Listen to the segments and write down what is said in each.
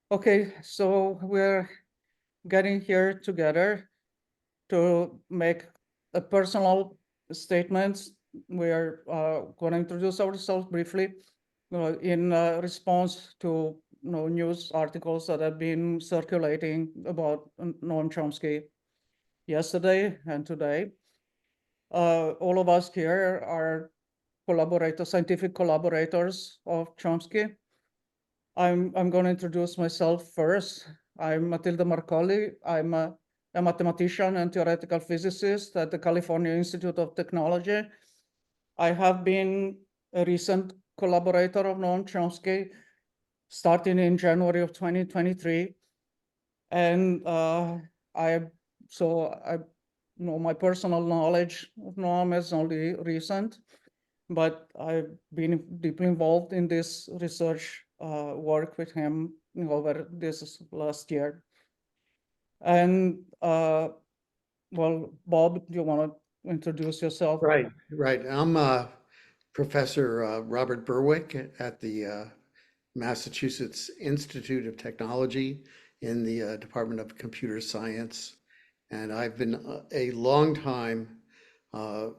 Okay, so we're getting here together to make a personal statements. We're going to introduce ourselves briefly in response to news articles that have been circulating about Noam Chomsky yesterday and today. All of us here are scientific collaborators of Chomsky. I'm going to introduce myself first. I'm Matilde Marcolli. I'm a mathematician and theoretical physicist at the California Institute of Technology. I have been a recent collaborator of Noam Chomsky, starting in January of 2023. And my personal knowledge of Noam is only recent, but I've been deeply involved in this research work with him over this last year. And well, Bob, do you want to introduce yourself? Right, right. I'm Professor Robert Berwick at the Massachusetts Institute of Technology in the Department of Computer Science. And I've been a longtime uh,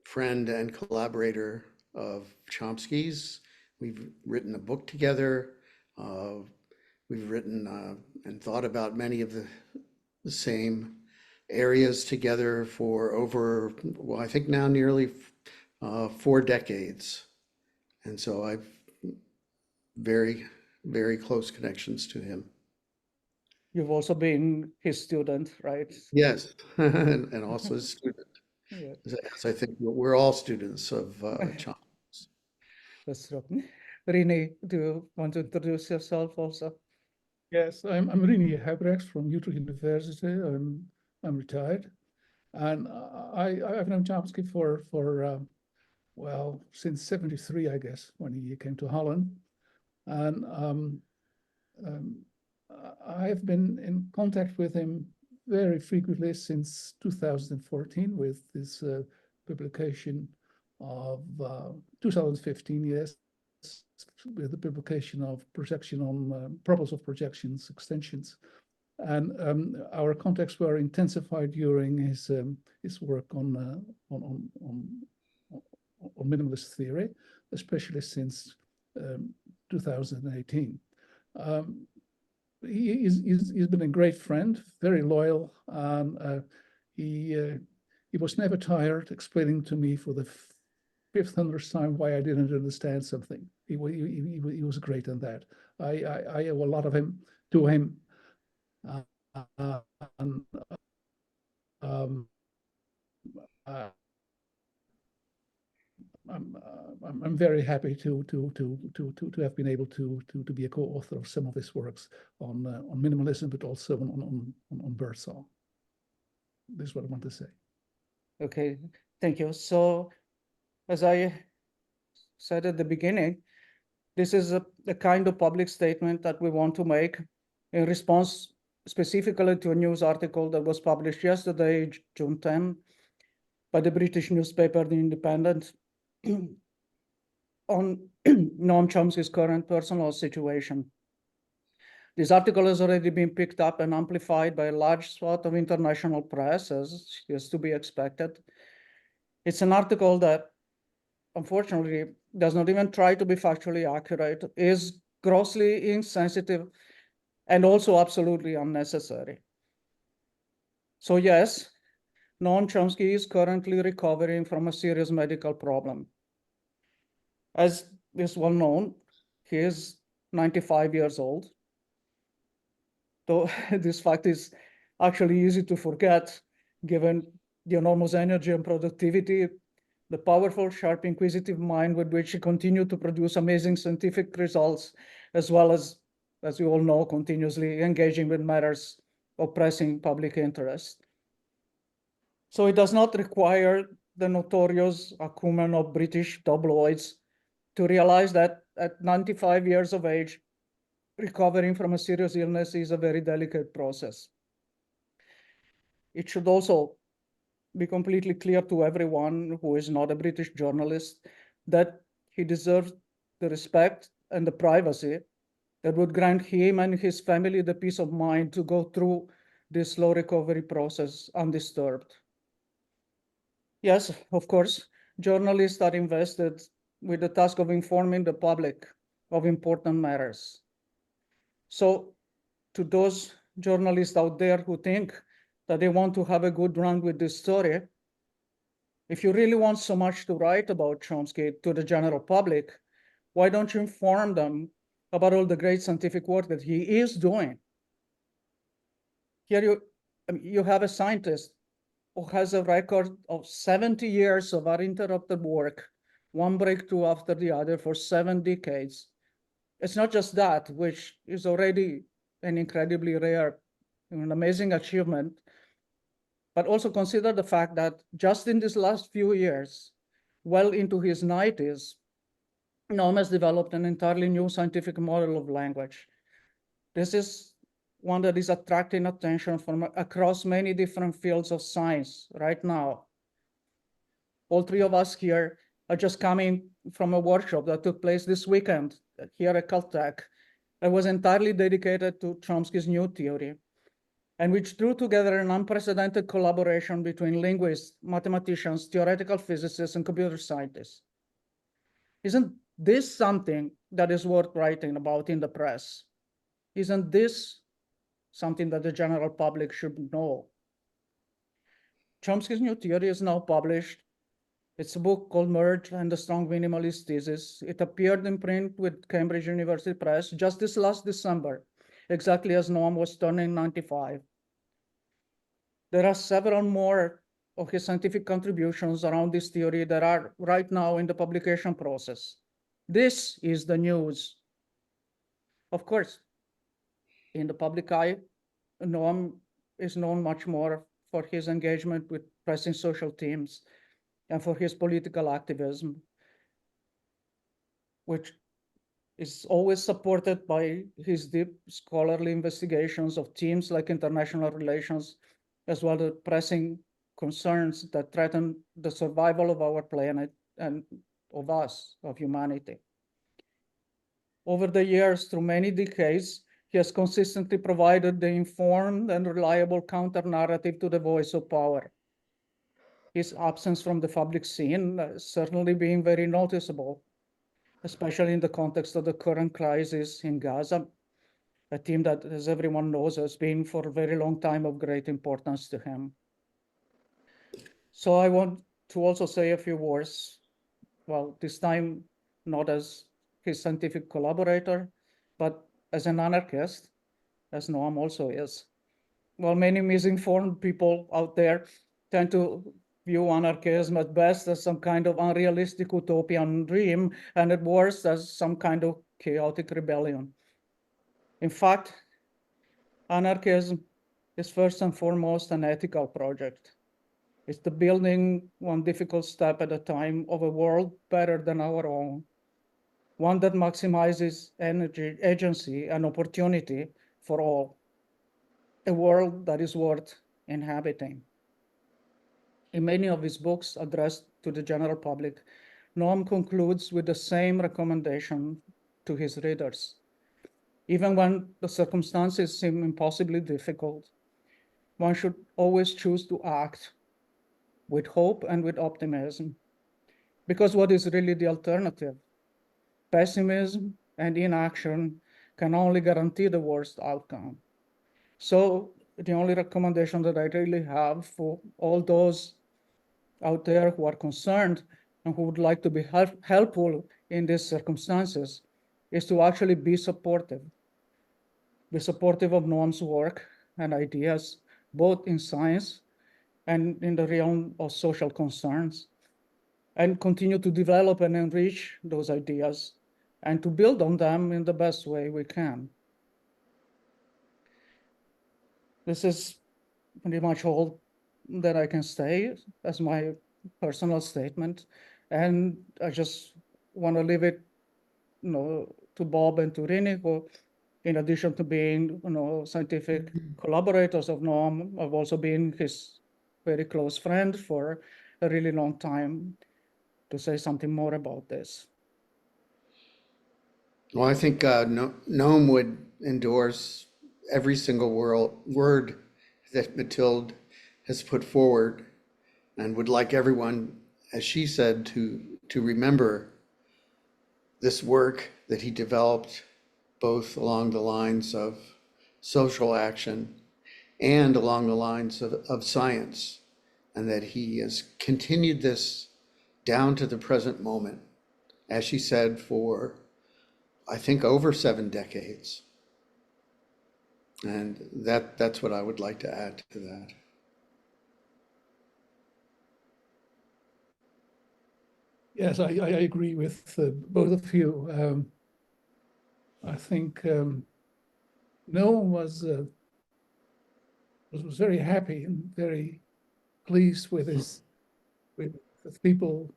friend and collaborator of Chomsky's. We've written a book together. Uh, we've written and thought about many of the same areas together for over, well, I think now nearly 4 decades. And so I've very, very close connections to him. You've also been his student, right? Yes, and also a student. Yeah, As I think we're all students of Chomsky. that's right. Riny, do you want to introduce yourself also? Yes, I'm Riny Huijbregts from Utrecht University. I'm retired, and I've known Chomsky for well, since '73, I guess, when he came to Holland, and um, I've been in contact with him very frequently since 2014 with this publication of 2015, yes, with the publication of projection on properties of projections extensions. And our contacts were intensified during his work on minimalist theory, especially since 2018. He's been a great friend, very loyal. He was never tired explaining to me for the 500th time why I didn't understand something. He was great in that. I owe a lot of him to him. And, um, uh, I'm very happy to have been able to be a co-author of some of his works on minimalism, but also on birdsong. This is what I want to say. Okay, thank you. So, as I said at the beginning, this is a kind of public statement that we want to make in response specifically to a news article that was published yesterday, June 10, by the British newspaper, The Independent, on Noam Chomsky's current personal situation. This article has already been picked up and amplified by a large swath of international press, as is to be expected. It's an article that, unfortunately, does not even try to be factually accurate, is grossly insensitive, and also absolutely unnecessary. So yes, Noam Chomsky is currently recovering from a serious medical problem. As is well known, he is 95 years old. Though this fact is actually easy to forget, given the enormous energy and productivity, the powerful, sharp, inquisitive mind with which he continued to produce amazing scientific results, as well as you all know, continuously engaging with matters of pressing public interest. So it does not require the notorious acumen of British tabloids to realize that at 95 years of age, recovering from a serious illness is a very delicate process. It should also be completely clear to everyone who is not a British journalist that he deserves the respect and the privacy that would grant him and his family the peace of mind to go through this slow recovery process undisturbed. Yes, of course, journalists are invested with the task of informing the public of important matters. So to those journalists out there who think that they want to have a good run with this story, if you really want so much to write about Chomsky to the general public, why don't you inform them about all the great scientific work that he is doing? Here you have a scientist who has a record of 70 years of uninterrupted work, one breakthrough after the other for 7 decades. It's not just that, which is already an incredibly rare, an amazing achievement, but also consider the fact that just in these last few years, well into his 90s, Noam has developed an entirely new scientific model of language. This is one that is attracting attention from across many different fields of science right now. All three of us here are just coming from a workshop that took place this weekend here at Caltech that was entirely dedicated to Chomsky's new theory, and which drew together an unprecedented collaboration between linguists, mathematicians, theoretical physicists, and computer scientists. Isn't this something that is worth writing about in the press? Isn't this something that the general public should know? Chomsky's new theory is now published. It's a book called Merge and the Strong Minimalist Thesis. It appeared in print with Cambridge University Press just this last December, exactly as Noam was turning 95. There are several more of his scientific contributions around this theory that are right now in the publication process. This is the news. Of course, in the public eye, Noam is known much more for his engagement with pressing social themes and for his political activism, which is always supported by his deep scholarly investigations of themes like international relations, as well as pressing concerns that threaten the survival of our planet and of us, of humanity. Over the years, through many decades, he has consistently provided the informed and reliable counter-narrative to the voice of power. His absence from the public scene certainly being very noticeable, especially in the context of the current crisis in Gaza, a theme that, as everyone knows, has been for a very long time of great importance to him. So I want to also say a few words, well, this time not as his scientific collaborator, but as an anarchist, as Noam also is. Well, many misinformed people out there tend to view anarchism at best as some kind of unrealistic utopian dream, and at worst as some kind of chaotic rebellion. In fact, anarchism is first and foremost an ethical project. It's the building one difficult step at a time of a world better than our own, one that maximizes energy, agency, and opportunity for all, a world that is worth inhabiting. In many of his books addressed to the general public, Noam concludes with the same recommendation to his readers. Even when the circumstances seem impossibly difficult, one should always choose to act with hope and with optimism. Because what is really the alternative? Pessimism and inaction can only guarantee the worst outcome. So the only recommendation that I really have for all those out there who are concerned and who would like to be helpful in these circumstances is to actually be supportive. Be supportive of Noam's work and ideas, both in science and in the realm of social concerns, and continue to develop and enrich those ideas and to build on them in the best way we can. This is pretty much all that I can say as my personal statement. And I just want to leave it, to Bob and to Riny, who, in addition to being, scientific collaborators of Noam, have also been his very close friend for a really long time, to say something more about this. Well, I think Noam would endorse every single word that Matilde has put forward, and would like everyone, as she said, to remember this work that he developed, both along the lines of social action and along the lines of science, and that he has continued this down to the present moment, as she said, for I think over 7 decades. And that's what I would like to add to that. Yes, I agree with both of you. I think Noam was very happy and very pleased with with people,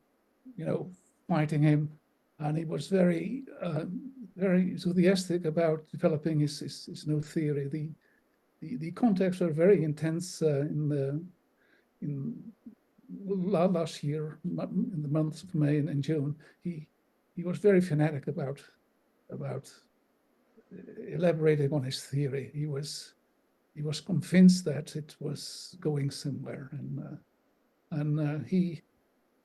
fighting him, and he was very enthusiastic about developing his new theory. The contacts were very intense in last year, in the months of May and June. He was very fanatic about elaborating on his theory. He was convinced that it was going somewhere, and he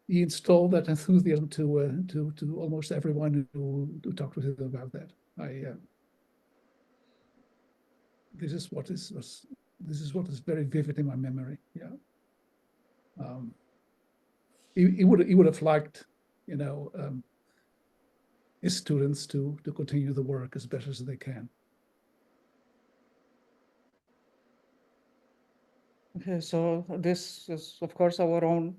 installed that enthusiasm to almost everyone who talked with him about that. This is what is very vivid in my memory. Yeah. He would have liked, his students to continue the work as best as they can. Okay, so this is, of course, our own,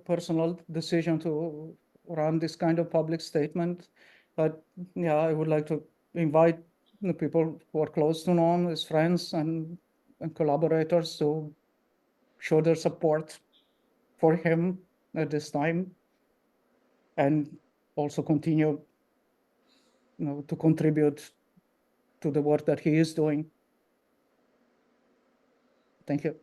personal decision to run this kind of public statement. But yeah, I would like to invite the people who are close to Noam, his friends and collaborators, to show their support for him at this time, and also continue, to contribute to the work that he is doing. Thank you.